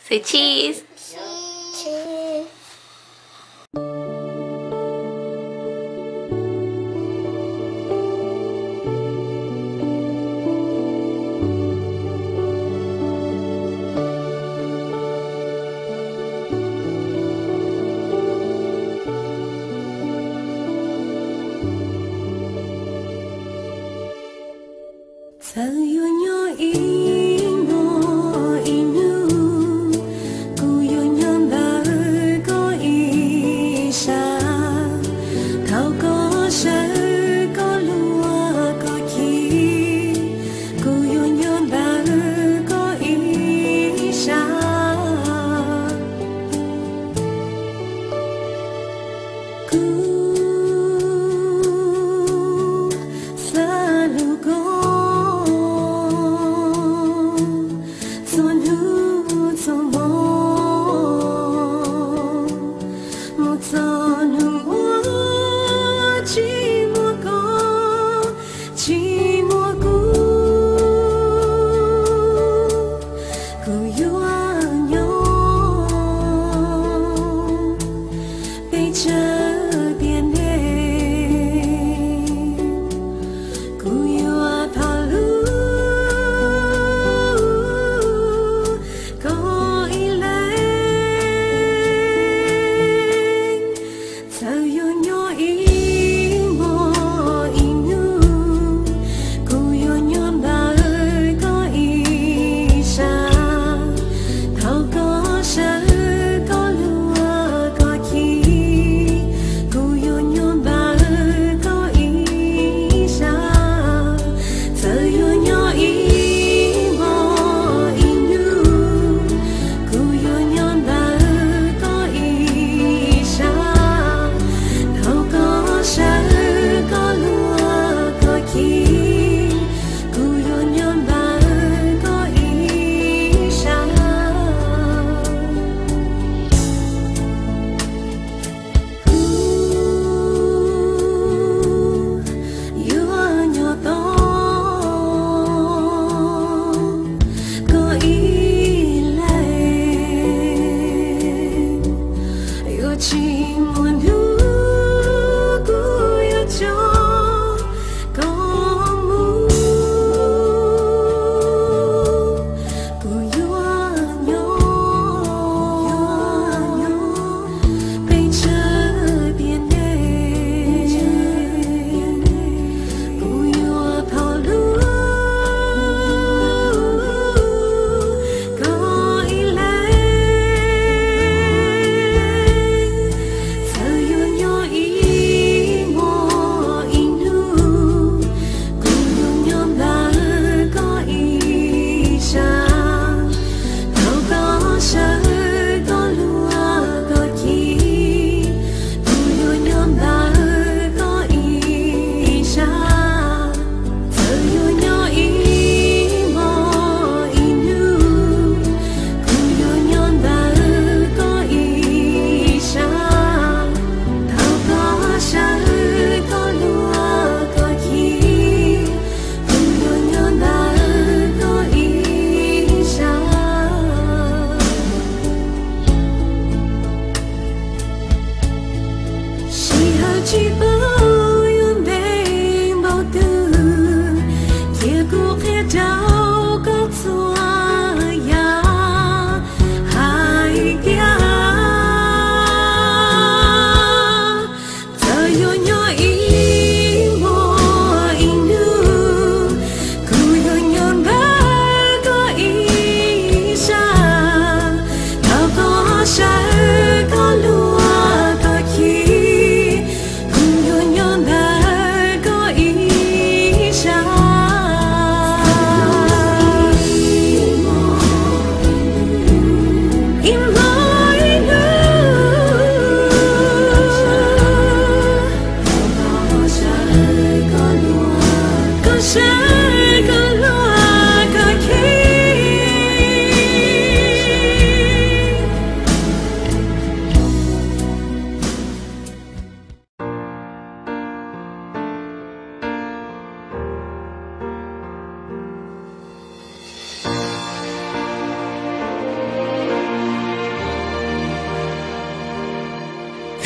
Say cheese. Cheese. Sayo nyo ino inu kuyo nyo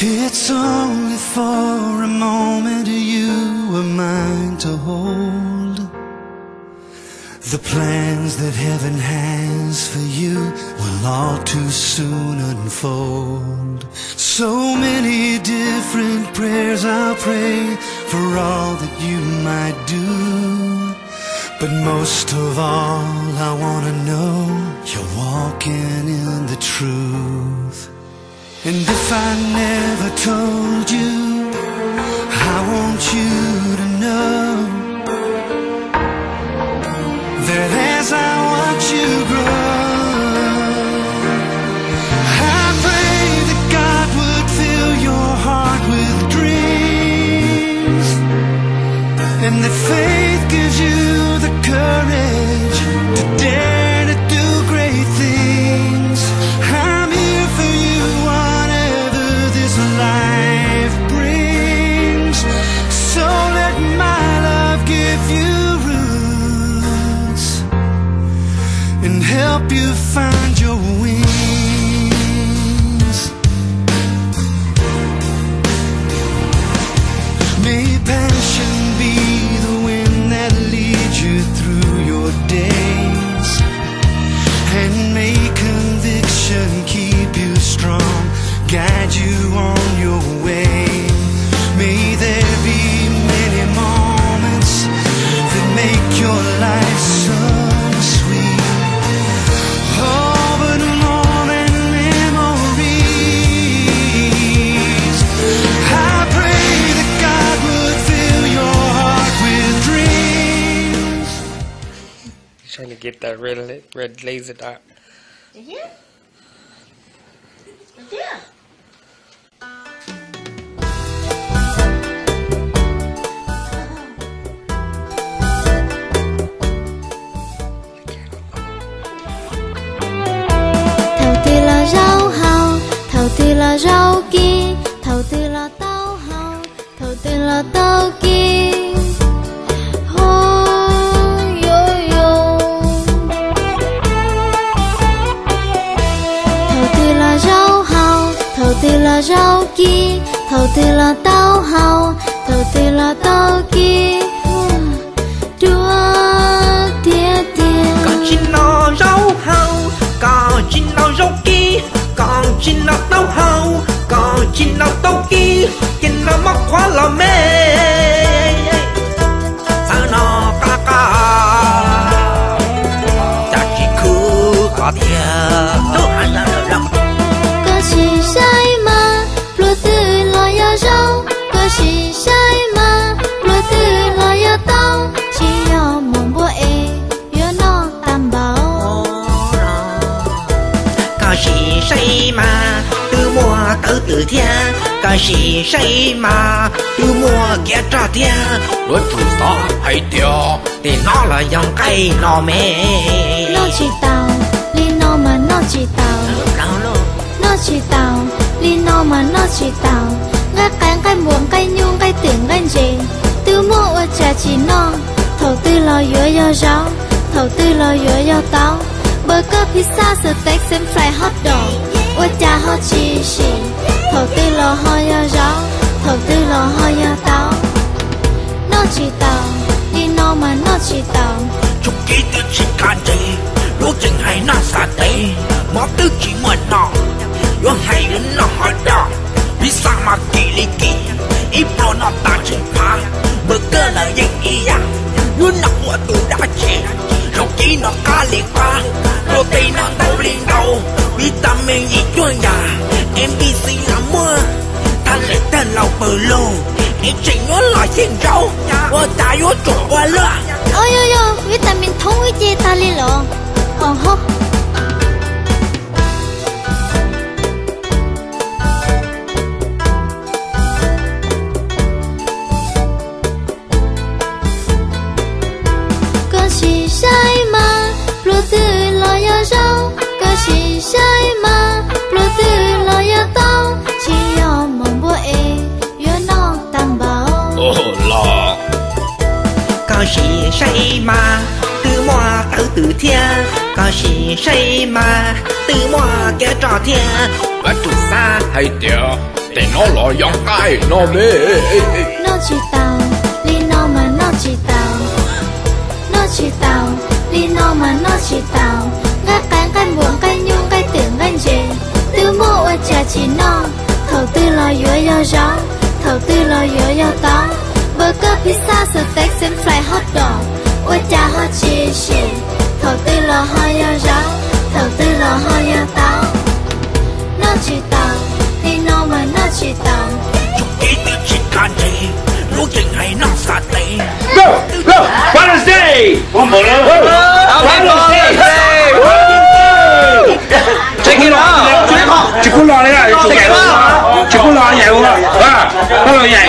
It's only for a moment you are mine to hold. The plans that heaven has for you will all too soon unfold. So many different prayers I'll pray for all that you might do. But most of all, I wanna know you're walking in the truth. And if I never told you, I want you to know that as I watch you grow, I pray that God would fill your heart with dreams, and that faith gives you the courage to dare to do great things. I'm here for you, whatever this life brings. So let my love give you roots and help you find your wings. May passion be the wind that leads you through your days, and may conviction keep you strong, guide you on your way. May there be many moments that make your life so sweet. Oh, but more than memories, I pray that God would fill your heart with dreams. Trying to get that red laser dot. Right here? Right there. Thầu tư là rau hào, thầu tư là rau kia, thầu tư là tao hào, thầu tư là tao kia. Oh, yo yo. Thầu tư là rau hào, thầu tư là rau kia, thầu tư là tao hào, thầu tư là tao kia. Đua tia tia. Còn chim nó rau hào, còn chim nó rau kia, còn chim nó tao hào, còn chim nó tao kia, chim nó mắc khóa là mê. Sao nó ca ca, chả chỉ cứ có thiệt, đâu ai là được đâu. Có gì sai mà, lúa tư lo ya rau. Có gì sai mà, lúa tư lo ya tao. Chỉ yo mong bố e, yo nó tam bảo. Có gì sai mà, từ mùa tới từ thiên. Có gì sai mà, từ mùa kia trả thiên. Lúa chủ gió hay tiêu, thì nó là dòng cây nó mê. Nó chỉ tao, li nó mà nó chỉ tao. Nó chỉ tao, li nó mà nó chỉ tao. Ngã cánh cái muỗng cái nhung cái tiếng cái gì. Từ mùa ở cha chỉ nó. Thầu tư lo yo yo rau, thầu tư lo yo yo tao. Burger, pizza, steak, xem fry, hot dog. Ôi cha hot chi chi. Thầu tư lo ho yo rau, thầu tư lo ho yo tao. Nó chỉ tao, đi nó mà nó chỉ tao. Chúc kỹ tư chỉ cả gì, lúc chừng hay nó xa tê. Mó tư chỉ mở nó, lúc hay lúc nó hỏi đó. Vì sao mà kỳ lý kỳ, ít pro nó ta chừng phá. Burger là gì ý à, lúc nó của tù đã chê. Rau chí nó cá liệt phá, protein nó đâu liên đâu. Vitamin gì cho nhà, MBC là mưa. Ta lấy tên lầu bờ lô, em chỉ nhớ lại xin rau. Và ta nhớ trộn qua lửa. Ôi yo yo, vitamin thông với chê ta li lộ. Hô. Có gì sai mà, lúa tư lo ya rau. Có gì sai mà, lúa tư lo ya tao. Chỉ yo mong bố e, yo nó tam bảo. Là có gì sai mà, từ mùa tới từ thiên. Có gì sai mà, từ mùa kia trò thiên. Và chủ xa hay tiêu, แต่น้อหล่อยังใกล้น้อเบ้ น้อจีเตาลีน้อมาน้อจีเตาน้อจีเตาลีน้อมาน้อจีเตาง่ายกันกันบวงกันยุ่งกันตื่นกันเจtư mua ở nhà chỉ non thầu tư lo dừa dừa gió thầu tư lo dừa dừa táo burger pizza steak and fry hot dog ở nhà họ chỉ thầu tư lo hoa dừa gió thầu tư lo hoa dừa táo nó chỉ tao đi nó mà nó chỉ tao chúc ý tư chỉ can gì lũ chừng hay nó xa tê Go Father's Day one more Father's Day check it out chụp con lò này là chụp nhảy luôn chụp con lò nhảy luôn con lò nhảy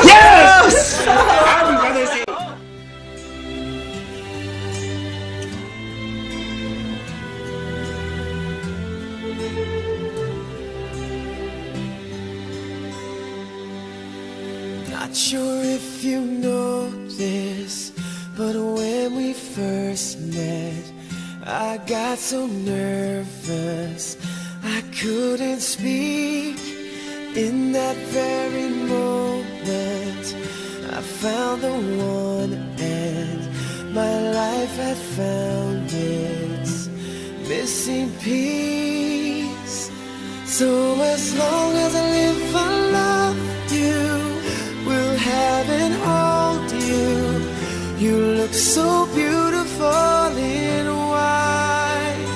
Yes! Not sure if you know this, but when we first met, I got so nervous I couldn't speak. In that very moment I found the one and my life had found its missing piece. So as long as I live I love you, will have and hold you. You look so beautiful in white,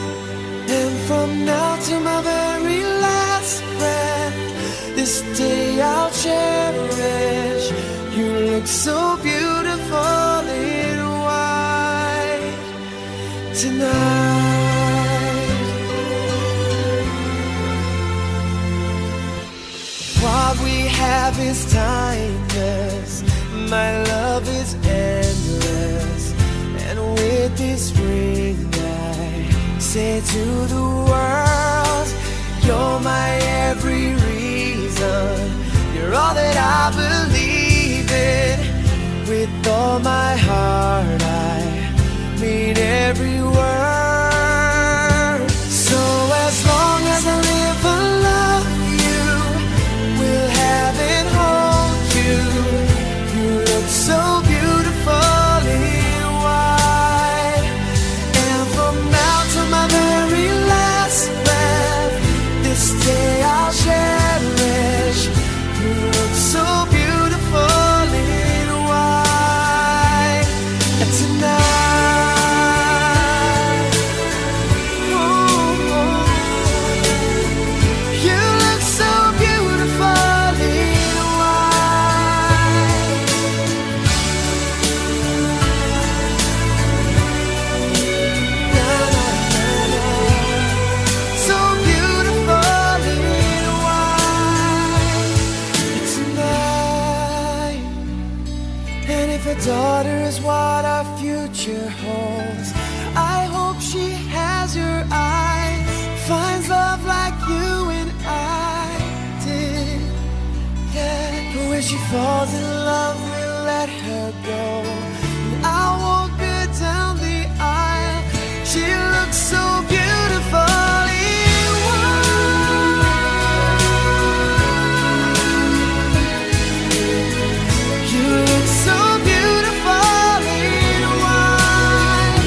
and from now to my very last breath, this day I'll cherish. You look so beautiful in white tonight. What we have is timeless, my love is endless, and with this ring I say to the world, you're my every reason, you're all that I believe in. With all my heart I mean every word. So as long as I live I love you, will have and hold you. You look so beautiful in white, and from now to my very last breath, this day I'll cherish. You look so beautiful in white tonight. Ooh, you look so beautiful in white. Na, na, na, na. So beautiful in white tonight. And if a daughter is what our future holds, I hope she has your eyes, finds love like you and I did. Yeah, but when she falls in love, we'll let her go. And I'll walk her down the aisle. She looks so beautiful in white. You look so beautiful in white.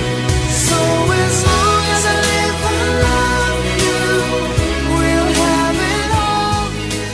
So as long as I live I love you, will have it all you.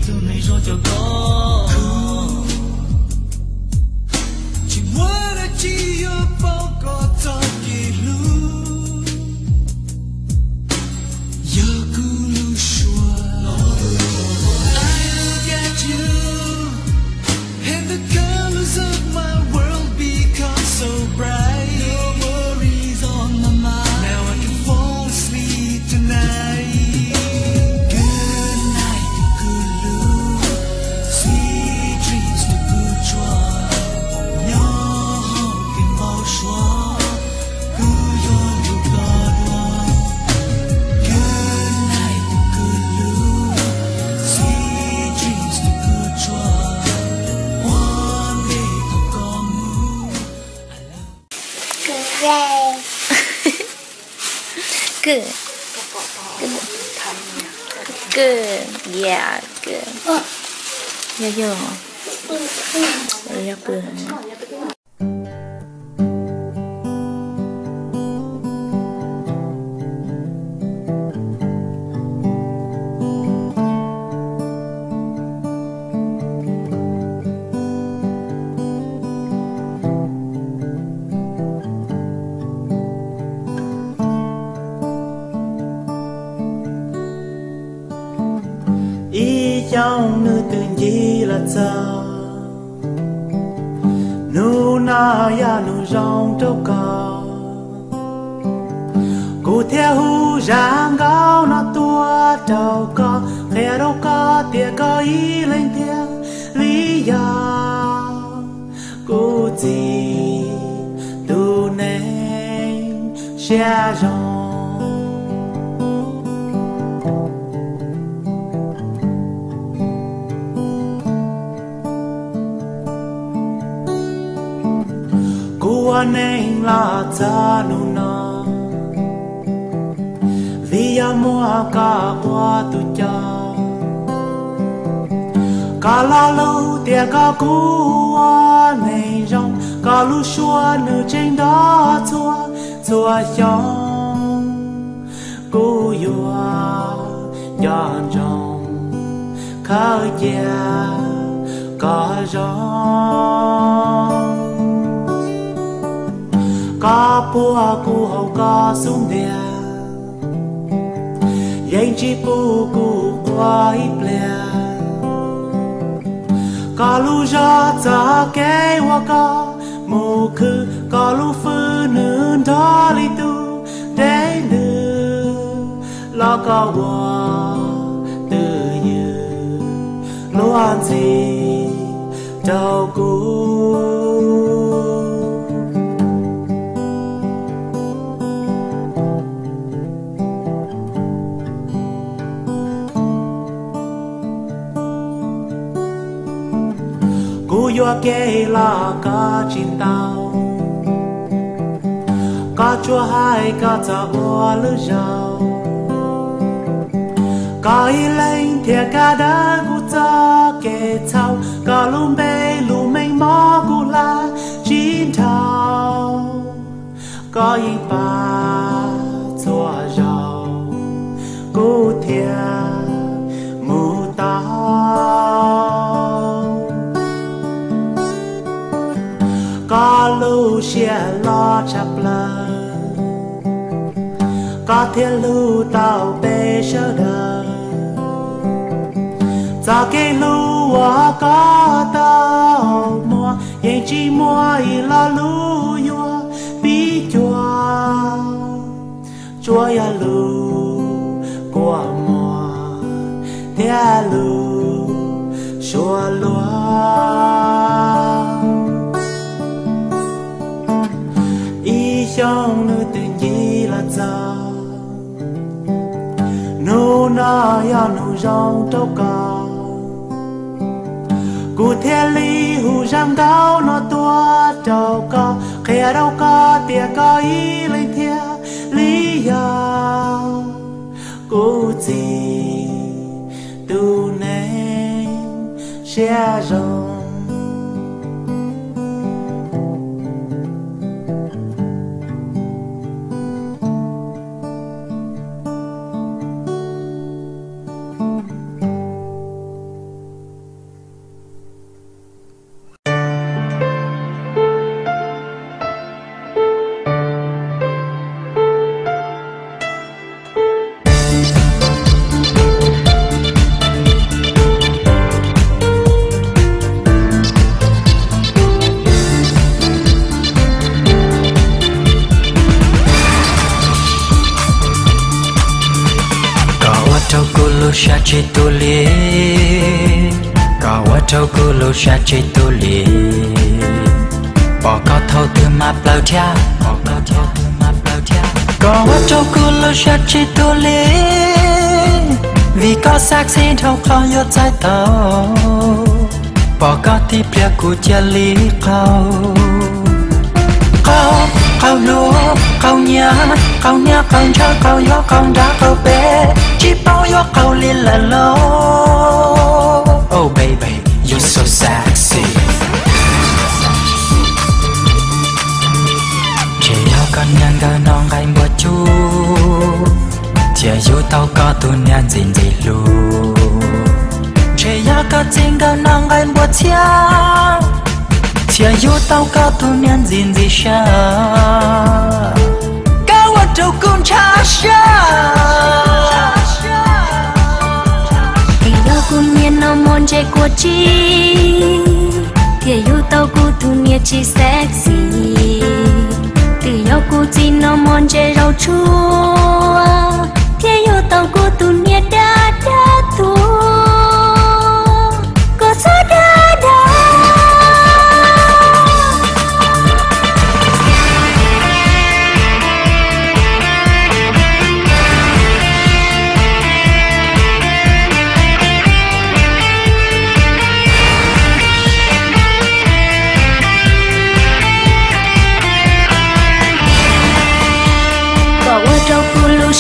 từ này rồi cho có chỉ muốn là chỉ ở bao có ta kỳ lu giờ cứ lu xua I look at you and the colors of my world become so bright no worries on my mind now I can fall asleep tonight good night good lu sweet dreams to good joy nhớ hồng kim bao xóa cứ yo you got one good night good lu sweet dreams to good joy one day I'll come home Good. Good. Yeah, good. Yeah, yeah. Yeah, good. ý trong nữ tự nhiên là sao nu na ya nu rong trâu cò cụ theo hu giang cao na tua trâu cò khe đâu có tia có ý lên theo lý do cụ gì tu nên xe rong nên là ta nu na vì mua cả qua tu cha cả la lâu tia cả cua nên rong cả lu xua nữ trên đó chua chong cô yua yon rong khơi cha cả rong cá bùa cụ hậu cá sung đè yên chỉ bù cụ qua ít lẻ cá lu ra cha kê hoa cá mù khư cá lu phư nữ đó li tu để nữ lo cá hoa từ như loan gì đâu cụ yo kê là cá chín tàu cá chua hai cá cha hoa lư rau cá y lên thiệt cá đá cụ cha kê thau cá lùm bê lùm mênh mò cụ la chín tàu cá y ba chua rau cụ thiệt mù tao cá lu xe lo chập lờ cá thiên lu tàu bê sơ đờ za cây lu hoa cá tàu mua yên chỉ mua y la lu yua bí chua ya lu qua mua thea lu xua loa trong nữ tự nhiên là sao nu na ya nu rong trâu cò cụ theo lý hù răng cao nó tua trâu cò khe đâu có tia có ý lên theo lý do cụ gì tu nên sẽ rong xa chỉ tu li có quá trâu cô lô xa chỉ tu li bỏ có thâu từ mà bao cha bỏ có thâu từ mà bao cha có quá trâu cô lô xa chỉ tu li vì có xác xin thâu khó yo trái tàu bỏ có tí bia của cha lý câu câu lúa câu nhá câu cho câu gió câu đá câu bé chỉ bao gió câu liên là lô. Oh baby you're so sexy chỉ yêu con nhang gà non gai bùa chú chỉ yêu tao có tu nhan gì lu chỉ yêu có chính gà non gai bùa chia chia yêu tao có tu nhan gì xa cao ở đâu cũng cha xa thì yêu cũng miền nó mòn chạy của chi thì yêu tao cũng tu nhan chỉ sexy thì yêu cũng chỉ nó mòn chạy rau chua thì yêu tao cũng tu nhan đã tu có số đã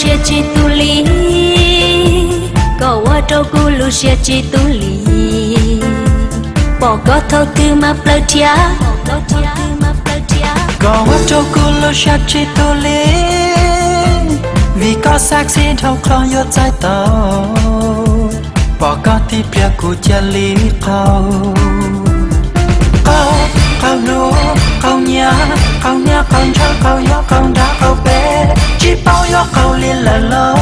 chia chỉ tu lý có qua trâu cu lu chia chỉ tu lý bỏ có thâu tư mà plơ chia có qua trâu cu lu chia chỉ tu lý vì có xác xin thâu khó yo trái tàu bỏ có tí bia của cha lý câu câu lúa câu nhá câu cho câu gió câu đá câu bé chỉ bao gió câu liên là lô.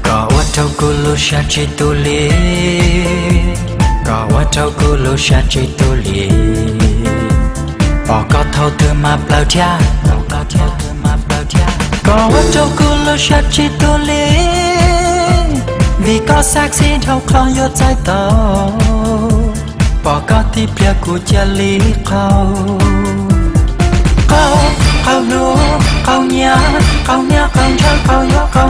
Có quá trâu cô lô xa chỉ tu li có quá trâu cô lô xa chỉ tu li bỏ có thâu từ mà bao cha có quá trâu cô lô xa chỉ tu li vì có xác xin thâu khó yo trái tàu bỏ có tí bia của cha lý câu câu lúa câu nhá câu cho câu gió câu